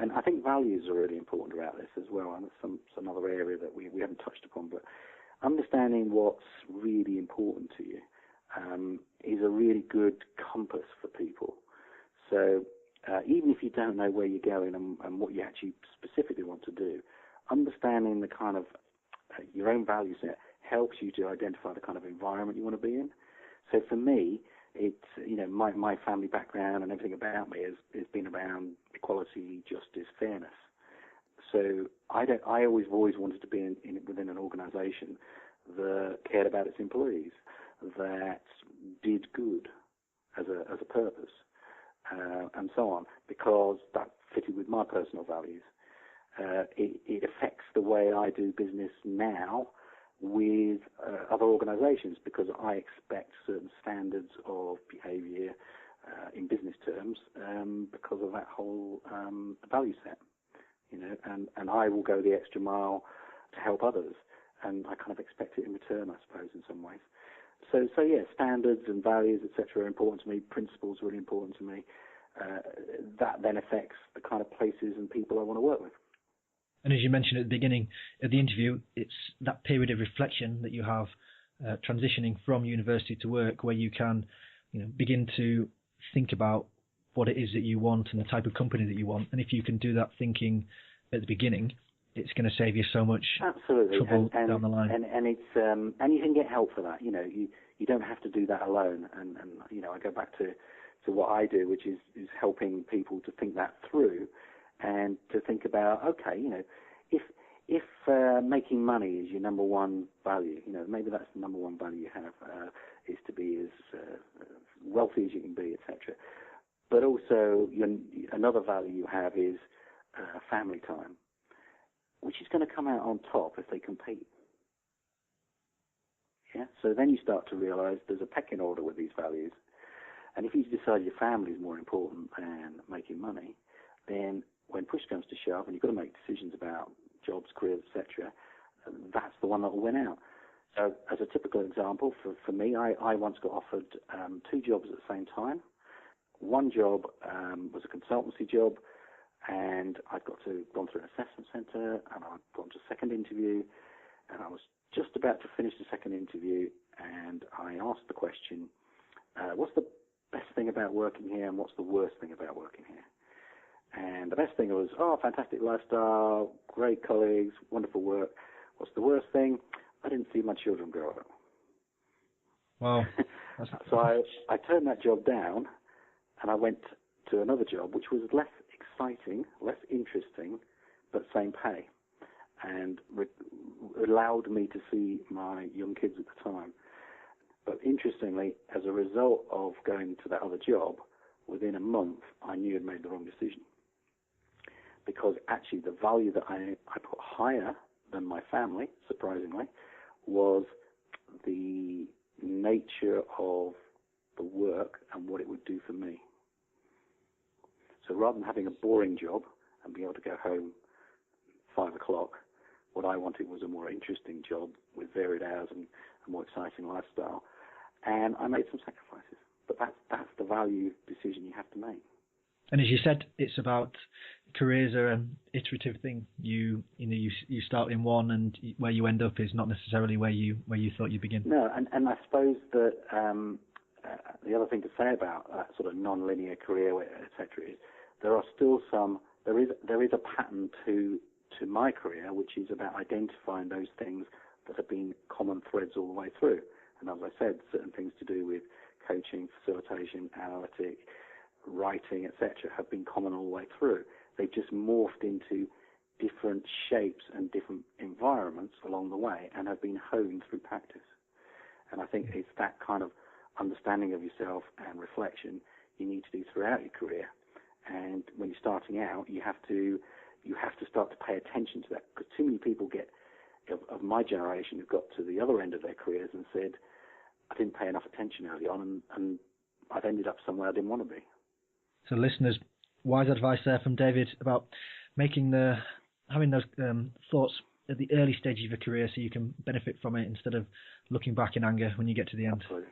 And I think values are really important about this as well, and it's some other area that we haven't touched upon, but understanding what's really important to you is a really good compass for people. So even if you don't know where you're going and what you actually specifically want to do, understanding the kind of your own value set helps you to identify the kind of environment you want to be in. So for me, it's, my family background and everything about me has been around equality, justice, fairness. So I always wanted to be within an organisation that cared about its employees, that did good as a purpose, and so on, because that fitted with my personal values. It affects the way I do business now with other organisations, because I expect certain standards of behaviour in business terms because of that whole value set, and I will go the extra mile to help others, and I kind of expect it in return, I suppose, in some ways. So yeah, standards and values, etc., are important to me. Principles are really important to me. That then affects the kind of places and people I want to work with. And as you mentioned at the beginning of the interview, it's that period of reflection that you have transitioning from university to work, where you can, begin to think about what it is that you want and the type of company that you want. And if you can do that thinking at the beginning, it's going to save you so much trouble down the line. And it's and you can get help for that. You don't have to do that alone. And I go back to what I do, which is helping people to think that through. And to think about, okay, if making money is your number one value, maybe that's the number one value you have, is to be as wealthy as you can be, etc. But also, another value you have is family time, which is going to come out on top if they compete. Yeah. So then you start to realise there's a pecking order with these values, and if you decide your family is more important than making money, then when push comes to shove and you've got to make decisions about jobs, careers, etc., that's the one that will win out. So as a typical example, for me, I once got offered 2 jobs at the same time. One job was a consultancy job, and I'd gone through an assessment centre, and I'd gone to a second interview, and I was just about to finish the second interview, and I asked the question, what's the best thing about working here and what's the worst thing about working here? And the best thing was, fantastic lifestyle, great colleagues, wonderful work. What's the worst thing? I didn't see my children grow up. Wow. So I turned that job down, and I went to another job, which was less exciting, less interesting, but same pay, and allowed me to see my young kids at the time. But interestingly, as a result of going to that other job, within a month, I knew I'd made the wrong decision. Because actually the value that I put higher than my family, surprisingly, was the nature of the work and what it would do for me. So rather than having a boring job and being able to go home 5 o'clock, what I wanted was a more interesting job with varied hours and a more exciting lifestyle. And I made some sacrifices. But that's the value decision you have to make. And as you said, it's about careers are an iterative thing. You start in one, and where you end up is not necessarily where you thought you'd begin. No, and I suppose that the other thing to say about that sort of non-linear career, etc., is there is a pattern to my career, which is about identifying those things that have been common threads all the way through. And as I said, certain things to do with coaching, facilitation, analytic, writing, etc., have been common all the way through. They've just morphed into different shapes and different environments along the way and have been honed through practice. And I think it's that kind of understanding of yourself and reflection you need to do throughout your career. And when you're starting out, you have to start to pay attention to that, because too many people of my generation have got to the other end of their careers and said, I didn't pay enough attention early on, and I've ended up somewhere I didn't want to be. So listeners, wise advice there from David about having those thoughts at the early stage of your career so you can benefit from it instead of looking back in anger when you get to the end. Absolutely.